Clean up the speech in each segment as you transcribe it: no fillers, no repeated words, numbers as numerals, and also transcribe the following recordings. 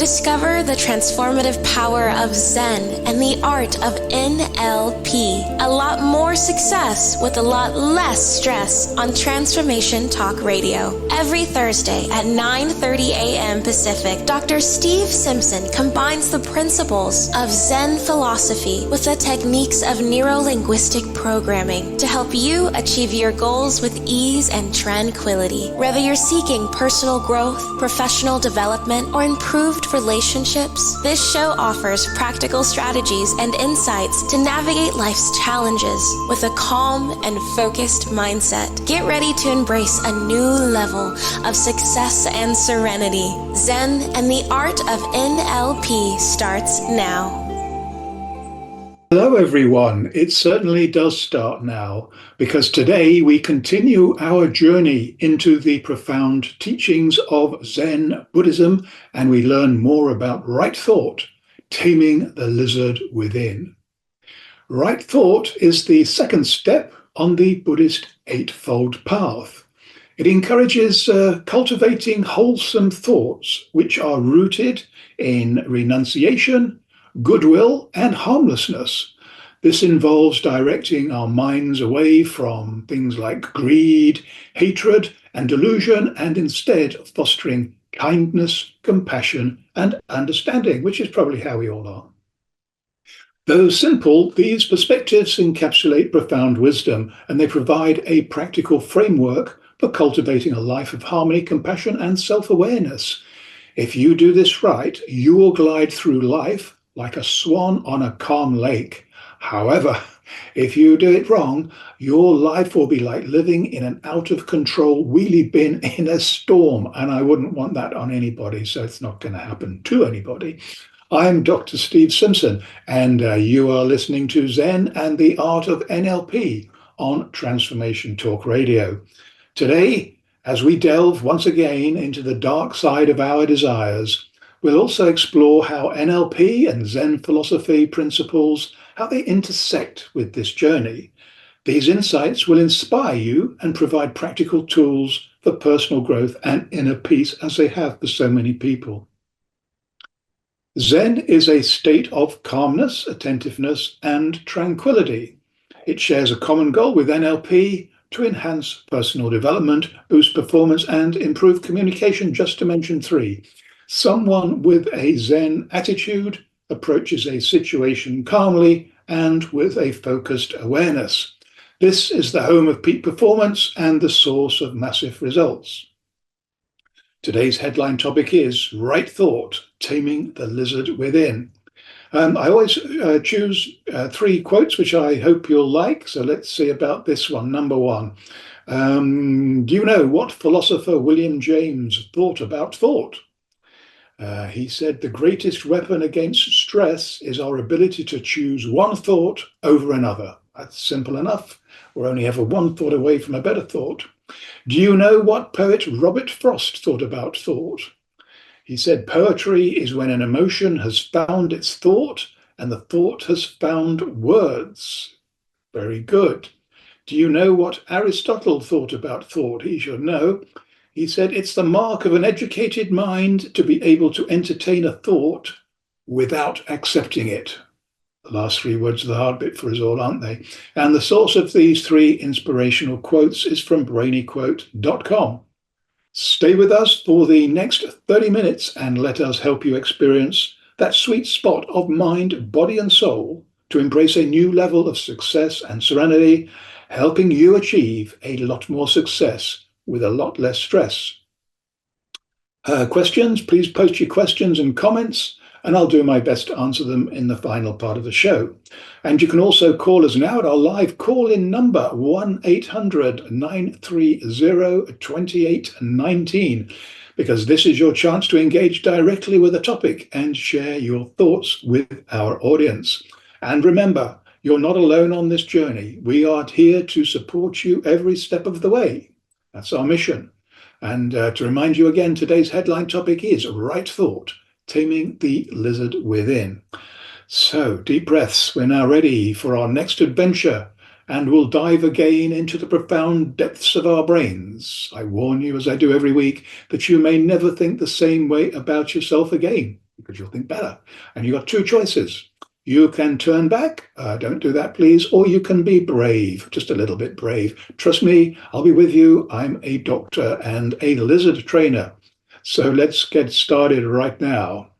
Discover the transformative power of Zen and the art of NLP. A lot more success with a lot less stress on Transformation Talk Radio. Every Thursday at 9:30 a.m. Pacific, Dr. Steve Simpson combines the principles of Zen philosophy with the techniques of neuro-linguistic programming to help you achieve your goals with ease and tranquility. Whether you're seeking personal growth, professional development, or improved relationships, this show offers practical strategies and insights to navigate life's challenges with a calm and focused mindset. Get ready to embrace a new level of success and serenity. Zen and the art of NLP starts now. Hello everyone, it certainly does start now, because today we continue our journey into the profound teachings of Zen Buddhism, and we learn more about right thought, taming the lizard within. Right thought is the second step on the Buddhist Eightfold Path. It encourages cultivating wholesome thoughts which are rooted in renunciation, goodwill, and harmlessness. This involves directing our minds away from things like greed, hatred, and delusion, and instead fostering kindness, compassion, and understanding, which is probably how we all are. Though simple, these perspectives encapsulate profound wisdom, and they provide a practical framework for cultivating a life of harmony, compassion, and self-awareness. If you do this right, you will glide through life like a swan on a calm lake. However, if you do it wrong, your life will be like living in an out-of-control wheelie bin in a storm, and I wouldn't want that on anybody, so it's not going to happen to anybody. I'm Dr. Steve Simpson, and you are listening to Zen and the Art of NLP on Transformation Talk Radio. Today, as we delve once again into the dark side of our desires, we'll also explore how NLP and Zen philosophy principles, how they intersect with this journey. These insights will inspire you and provide practical tools for personal growth and inner peace, as they have for so many people. Zen is a state of calmness, attentiveness, and tranquility. It shares a common goal with NLP to enhance personal development, boost performance, and improve communication, just to mention three. Someone with a Zen attitude approaches a situation calmly and with a focused awareness. This is the home of peak performance and the source of massive results. Today's headline topic is Right Thought, Taming the Lizard Within. I always choose three quotes which I hope you'll like, so let's see about this one. Number one, do you know what philosopher William James thought about thought? He said, the greatest weapon against stress is our ability to choose one thought over another. That's simple enough. We're only ever one thought away from a better thought. Do you know what poet Robert Frost thought about thought? He said, poetry is when an emotion has found its thought and the thought has found words. Very good. Do you know what Aristotle thought about thought? He should know. He said, it's the mark of an educated mind to be able to entertain a thought without accepting it. The last three words are the hard bit for us all, aren't they? And the source of these three inspirational quotes is from brainyquote.com. Stay with us for the next 30 minutes and let us help you experience that sweet spot of mind, body, and soul to embrace a new level of success and serenity, helping you achieve a lot more success with a lot less stress. Questions? Please post your questions and comments, and I'll do my best to answer them in the final part of the show. And you can also call us now at our live call-in number, 1-800-930-2819, because this is your chance to engage directly with the topic and share your thoughts with our audience. And remember, you're not alone on this journey. We are here to support you every step of the way. That's our mission. And to remind you again, today's headline topic is Right Thought, Taming the Lizard Within. So, deep breaths. We're now ready for our next adventure, and we'll dive again into the profound depths of our brains. I warn you, as I do every week, that you may never think the same way about yourself again. because you'll think better. And you've got two choices. You can turn back, don't do that, please, or you can be brave, just a little bit brave. Trust me, I'll be with you. I'm a doctor and a lizard trainer. So let's get started right now.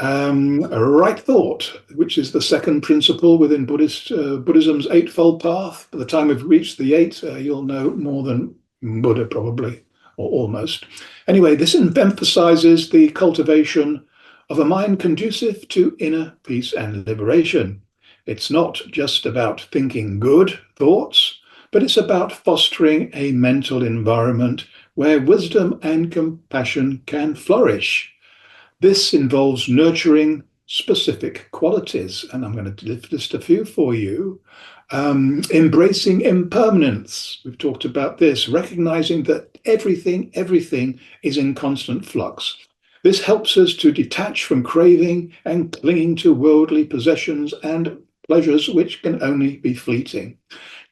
Right thought, which is the second principle within Buddhism's eightfold path. By the time we've reached the eight, you'll know more than Buddha, probably, or almost. Anyway, this emphasizes the cultivation of a mind conducive to inner peace and liberation. It's not just about thinking good thoughts, but it's about fostering a mental environment where wisdom and compassion can flourish. This involves nurturing specific qualities, and I'm going to list a few for you. Embracing impermanence. We've talked about this, recognizing that everything is in constant flux. This helps us to detach from craving and clinging to worldly possessions and pleasures which can only be fleeting.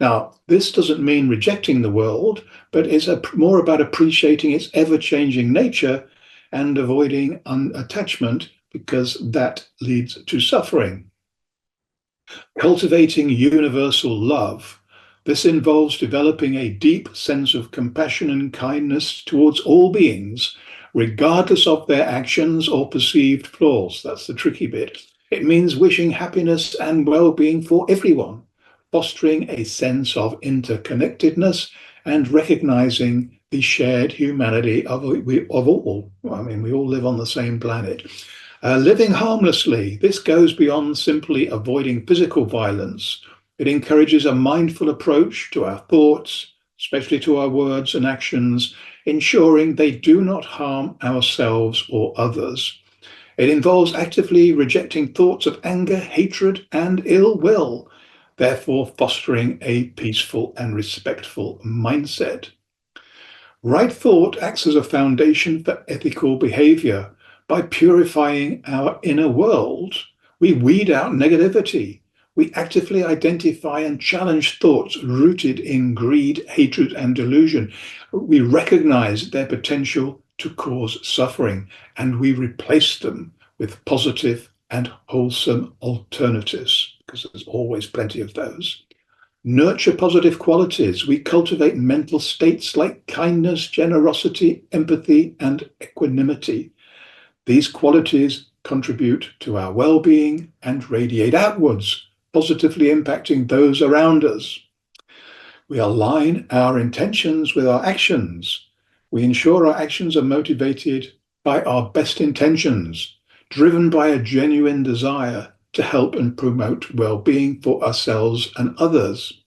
Now, this doesn't mean rejecting the world, but is more about appreciating its ever-changing nature and avoiding attachment, because that leads to suffering. Cultivating universal love. This involves developing a deep sense of compassion and kindness towards all beings, regardless of their actions or perceived flaws. That's the tricky bit. It means wishing happiness and well-being for everyone, fostering a sense of interconnectedness and recognizing the shared humanity of all. I mean, we all live on the same planet. Living harmlessly. This goes beyond simply avoiding physical violence. It encourages a mindful approach to our thoughts, especially to our words and actions, ensuring they do not harm ourselves or others. It involves actively rejecting thoughts of anger, hatred, and ill will, therefore fostering a peaceful and respectful mindset. Right thought acts as a foundation for ethical behavior. By purifying our inner world, we weed out negativity. We actively identify and challenge thoughts rooted in greed, hatred, and delusion. We recognize their potential to cause suffering, and we replace them with positive and wholesome alternatives, because there's always plenty of those. Nurture positive qualities. We cultivate mental states like kindness, generosity, empathy, and equanimity. These qualities contribute to our well-being and radiate outwards, positively impacting those around us. We align our intentions with our actions. We ensure our actions are motivated by our best intentions, driven by a genuine desire to help and promote well-being for ourselves and others.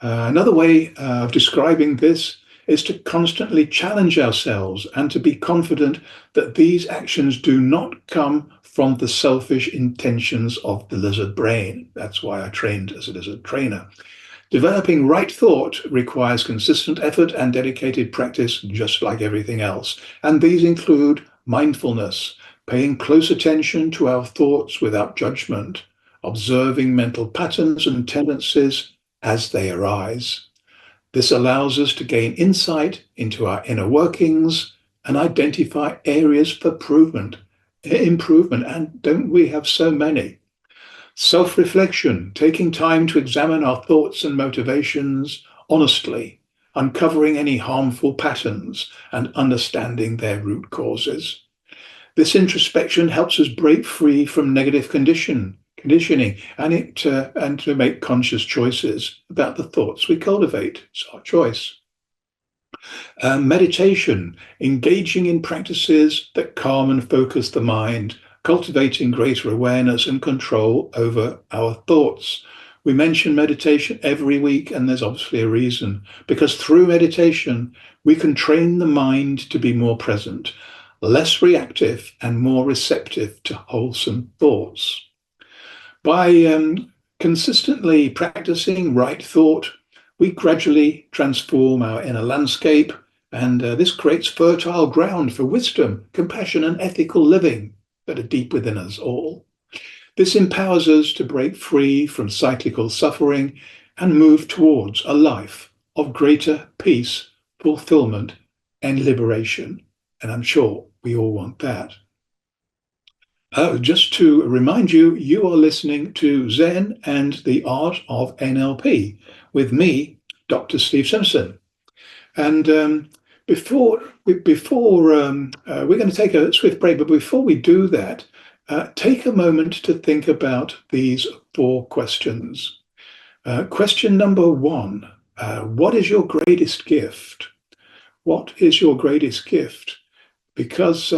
Another way of describing this is to constantly challenge ourselves and to be confident that these actions do not come from the selfish intentions of the lizard brain. That's why I trained as a lizard trainer. Developing right thought requires consistent effort and dedicated practice, just like everything else. And these include mindfulness, paying close attention to our thoughts without judgment, observing mental patterns and tendencies as they arise. This allows us to gain insight into our inner workings and identify areas for improvement. And don't we have so many? Self-reflection, taking time to examine our thoughts and motivations honestly, uncovering any harmful patterns and understanding their root causes. This introspection helps us break free from negative conditioning and to make conscious choices about the thoughts we cultivate. It's our choice. Meditation, engaging in practices that calm and focus the mind, cultivating greater awareness and control over our thoughts. We mention meditation every week, and there's obviously a reason, because through meditation, we can train the mind to be more present, less reactive, and more receptive to wholesome thoughts. By consistently practicing right thought, we gradually transform our inner landscape, and this creates fertile ground for wisdom, compassion, and ethical living that are deep within us all. This empowers us to break free from cyclical suffering and move towards a life of greater peace, fulfillment, and liberation. And I'm sure we all want that. Just to remind you, you are listening to Zen and the Art of NLP with me, Dr. Steve Simpson. And we're going to take a swift break, but before we do that, take a moment to think about these 4 questions. Question number 1, what is your greatest gift? What is your greatest gift? Because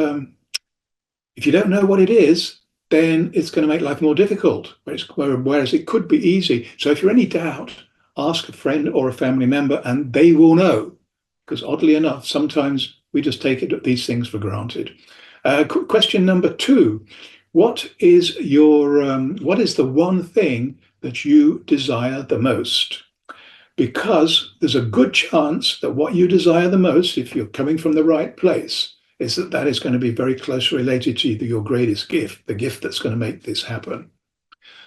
if you don't know what it is, then it's going to make life more difficult, whereas it could be easy. So if you're in any doubt, ask a friend or a family member and they will know. Because oddly enough, sometimes we just take these things for granted. Question number 2, what is the one thing that you desire the most? Because there's a good chance that what you desire the most, if you're coming from the right place, is that is going to be very closely related to your greatest gift, the gift that's going to make this happen.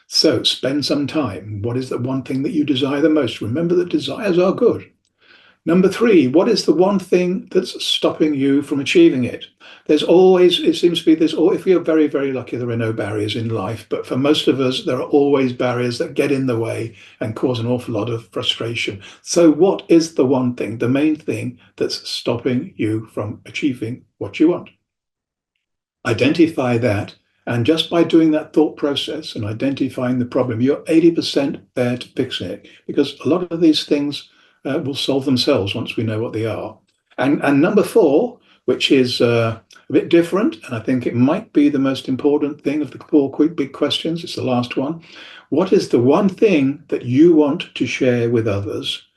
So spend some time. What is the one thing that you desire the most? Remember that desires are good. Number 3, what is the one thing that's stopping you from achieving it? It seems to be, if you're very, very lucky, there are no barriers in life. But for most of us, there are always barriers that get in the way and cause an awful lot of frustration. So what is the one thing, the main thing that's stopping you from achieving what you want? Identify that. And just by doing that thought process and identifying the problem, you're 80% there to fix it. Because a lot of these things will solve themselves once we know what they are. And number 4, which is a bit different, and I think it might be the most important thing of the 4 quick big questions, it's the last one. What is the one thing that you want to share with others?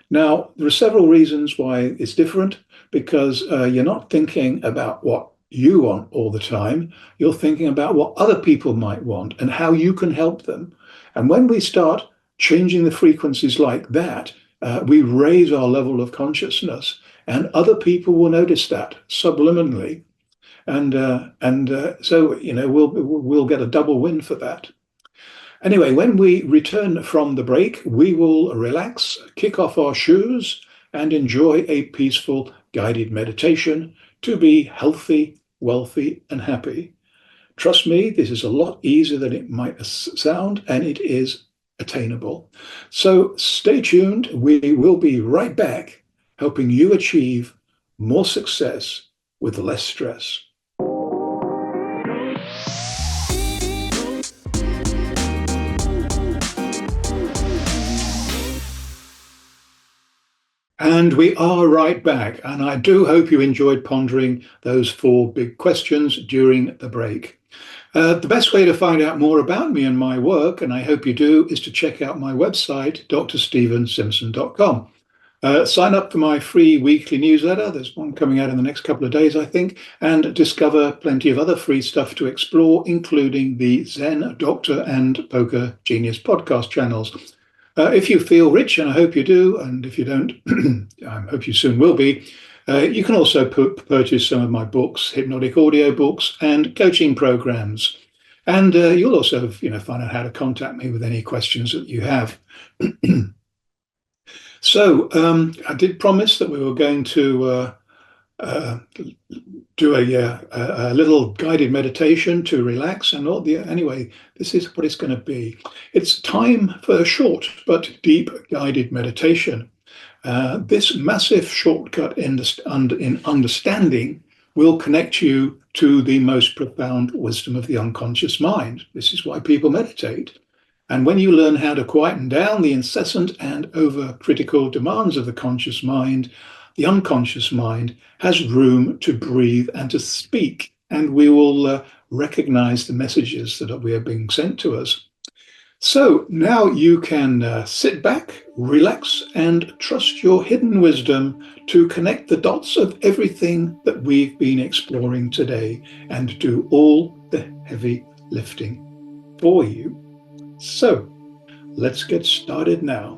Now, there are several reasons why it's different, because you're not thinking about what you want all the time. You're thinking about what other people might want and how you can help them. And when we start changing the frequencies like that, we raise our level of consciousness, and other people will notice that subliminally, and so we'll get a double win for that. Anyway, when we return from the break, we will relax, kick off our shoes, and enjoy a peaceful guided meditation to be healthy, wealthy, and happy. Trust me, this is a lot easier than it might sound, and it is attainable. So stay tuned. We will be right back, helping you achieve more success with less stress. And we are right back. And I do hope you enjoyed pondering those 4 big questions during the break. The best way to find out more about me and my work, and I hope you do, is to check out my website, drstephensimpson.com. Sign up for my free weekly newsletter. There's one coming out in the next couple of days, I think, and discover plenty of other free stuff to explore, including the Zen Doctor and Poker Genius podcast channels. If you feel rich, and I hope you do, and if you don't, I hope you soon will be, you can also purchase some of my books, hypnotic audio books, and coaching programs. And you'll also find out how to contact me with any questions that you have. So I did promise that we were going to do a little guided meditation to relax and all. Anyway, this is what it's going to be. It's time for a short but deep guided meditation. This massive shortcut in understanding will connect you to the most profound wisdom of the unconscious mind. This is why people meditate. And when you learn how to quieten down the incessant and overcritical demands of the conscious mind, the unconscious mind has room to breathe and to speak, and we will recognize the messages that are being sent to us. So now you can sit back, relax, and trust your hidden wisdom to connect the dots of everything that we've been exploring today and do all the heavy lifting for you. So let's get started now.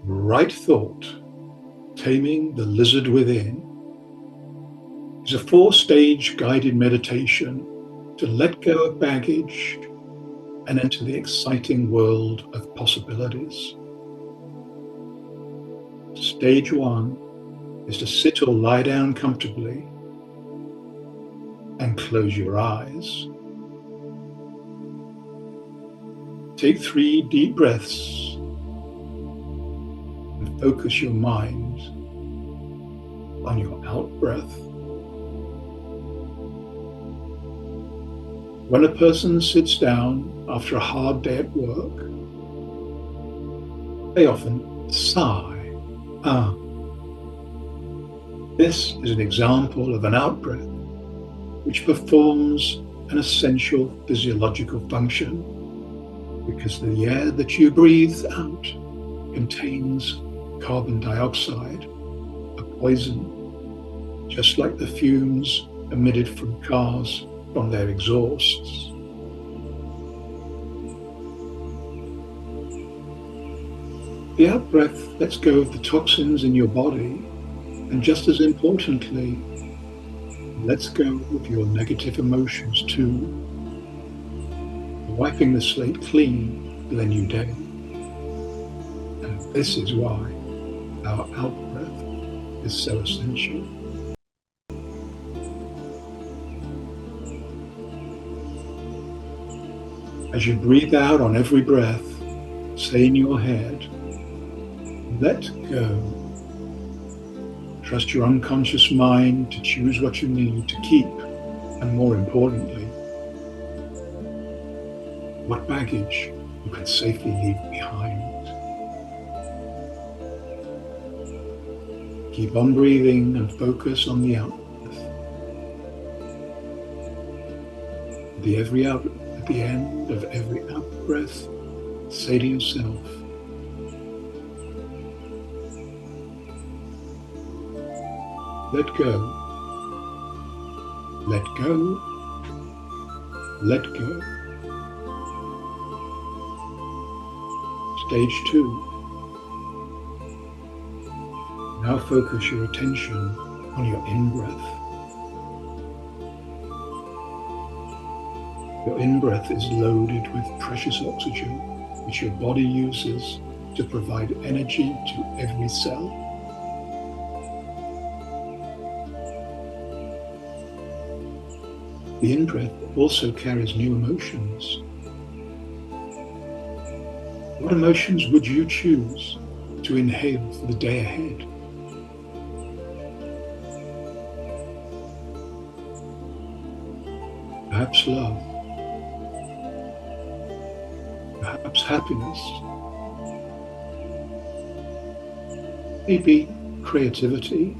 Right Thought, Taming the Lizard Within, is a 4-stage guided meditation to let go of baggage and enter the exciting world of possibilities. Stage 1, is to sit or lie down comfortably and close your eyes. Take 3 deep breaths and focus your mind on your out breath. When a person sits down after a hard day at work, they often sigh. This is an example of an out breath which performs an essential physiological function, because the air that you breathe out contains carbon dioxide, a poison, just like the fumes emitted from cars from their exhausts. The out-breath lets go of the toxins in your body, and just as importantly, lets go of your negative emotions too, wiping the slate clean with a new day. And this is why our out-breath is so essential. As you breathe out on every breath, say in your head, let go. Trust your unconscious mind to choose what you need to keep, and more importantly, what baggage you can safely leave behind. Keep on breathing and focus on the out breath. At the end of every out breath, say to yourself, let go, let go, let go. Stage 2. Now focus your attention on your in-breath. Your in-breath is loaded with precious oxygen, which your body uses to provide energy to every cell. The in-breath also carries new emotions. What emotions would you choose to inhale for the day ahead? Perhaps love, perhaps happiness, maybe creativity.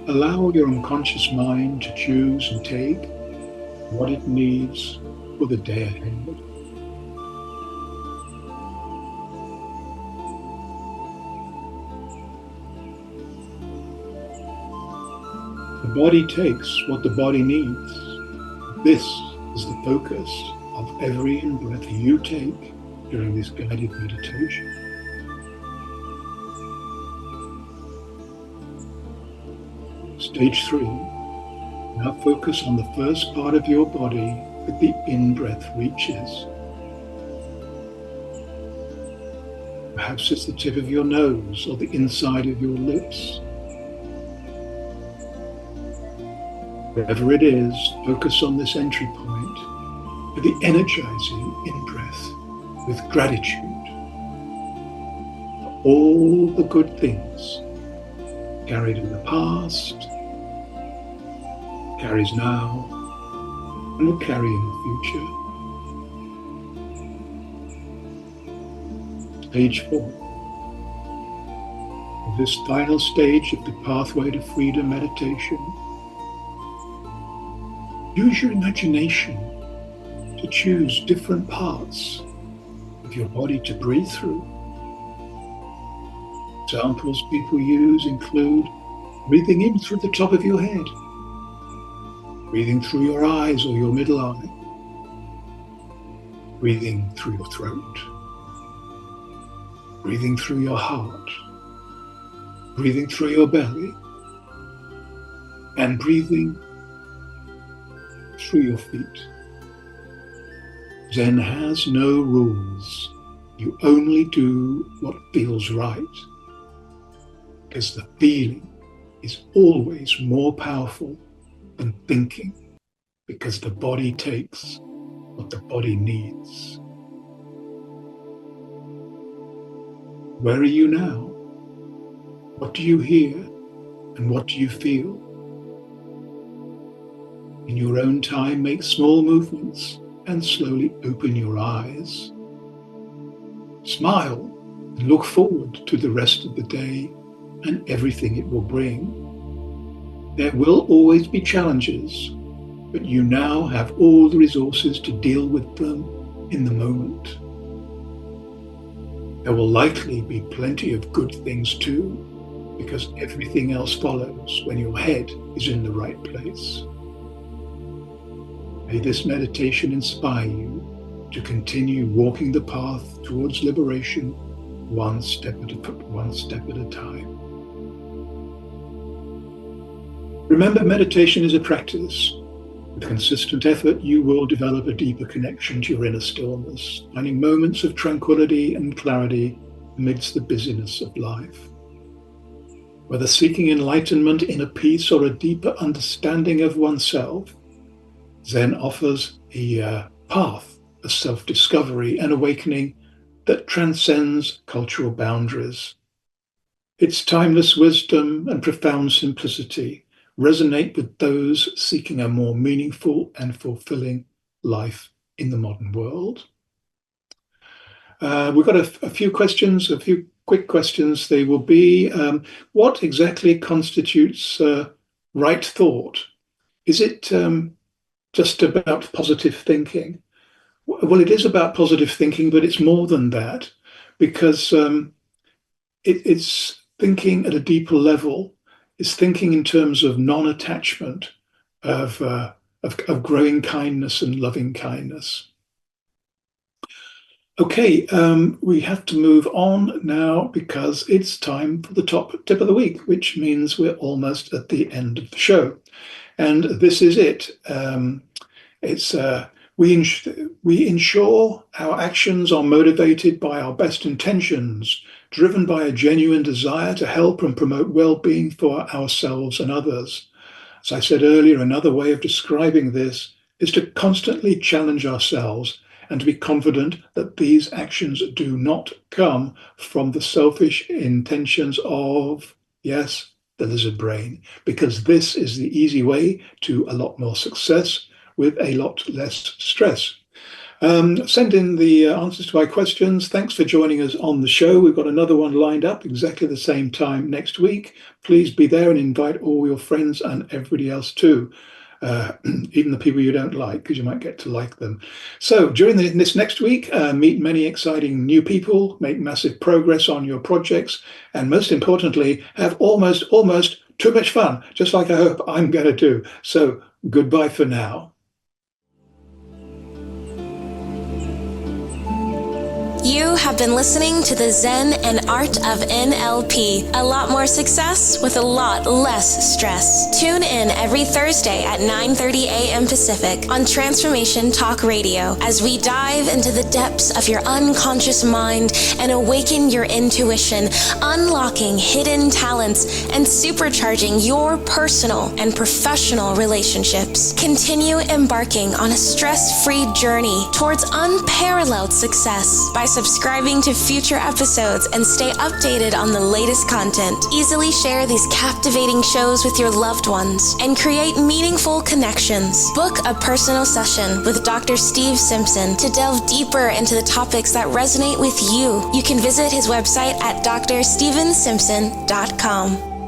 Allow your unconscious mind to choose and take what it needs for the day ahead. The body takes what the body needs. This is the focus of every in-breath you take during this guided meditation. Stage 3. Now focus on the first part of your body that the in-breath reaches. Perhaps it's the tip of your nose or the inside of your lips. Wherever it is, focus on this entry point for the energizing in-breath with gratitude for all the good things carried in the past, carries now, and will carry in the future. Stage 4. In this final stage of the Pathway to Freedom meditation, use your imagination to choose different parts of your body to breathe through. Examples people use include breathing in through the top of your head, breathing through your eyes or your middle eye, breathing through your throat, breathing through your heart, breathing through your belly, and breathing through your feet. Zen has no rules. You only do what feels right, because the feeling is always more powerful than thinking, because the body takes what the body needs. Where are you now? What do you hear and what do you feel? In your own time, make small movements and slowly open your eyes. Smile and look forward to the rest of the day and everything it will bring. There will always be challenges, but you now have all the resources to deal with them in the moment. There will likely be plenty of good things too, because everything else follows when your head is in the right place. May this meditation inspire you to continue walking the path towards liberation one step at a time. Remember, meditation is a practice. With consistent effort, you will develop a deeper connection to your inner stillness, finding moments of tranquility and clarity amidst the busyness of life. Whether seeking enlightenment, inner peace, or a deeper understanding of oneself, Zen offers a path of self-discovery and awakening that transcends cultural boundaries. Its timeless wisdom and profound simplicity resonate with those seeking a more meaningful and fulfilling life in the modern world. We've got a few questions, a few quick questions. They will be, what exactly constitutes right thought? Is it just about positive thinking? Well, it is about positive thinking, but it's more than that, because it's thinking at a deeper level. It's thinking in terms of non-attachment, of growing kindness and loving kindness. Okay, we have to move on now because it's time for the top tip of the week, which means we're almost at the end of the show. And this is it. We ensure our actions are motivated by our best intentions, driven by a genuine desire to help and promote well-being for ourselves and others. As I said earlier, another way of describing this is to constantly challenge ourselves and to be confident that these actions do not come from the selfish intentions of, yes, the lizard brain, because this is the easy way to a lot more success with a lot less stress. Send in the answers to my questions. Thanks for joining us on the show. We've got another one lined up exactly the same time next week. Please be there and invite all your friends and everybody else too, even the people you don't like, because you might get to like them. So during this next week, meet many exciting new people, make massive progress on your projects, and most importantly, have almost too much fun, just like I hope I'm going to do. So goodbye for now. You have been listening to the Zen and Art of NLP. A lot more success with a lot less stress. Tune in every Thursday at 9:30 a.m. Pacific on Transformation Talk Radio as we dive into the depths of your unconscious mind and awaken your intuition, unlocking hidden talents and supercharging your personal and professional relationships. Continue embarking on a stress-free journey towards unparalleled success by subscribing to future episodes and stay updated on the latest content. Easily share these captivating shows with your loved ones and create meaningful connections. Book a personal session with Dr. Steve Simpson to delve deeper into the topics that resonate with you. You can visit his website at drstevensimpson.com.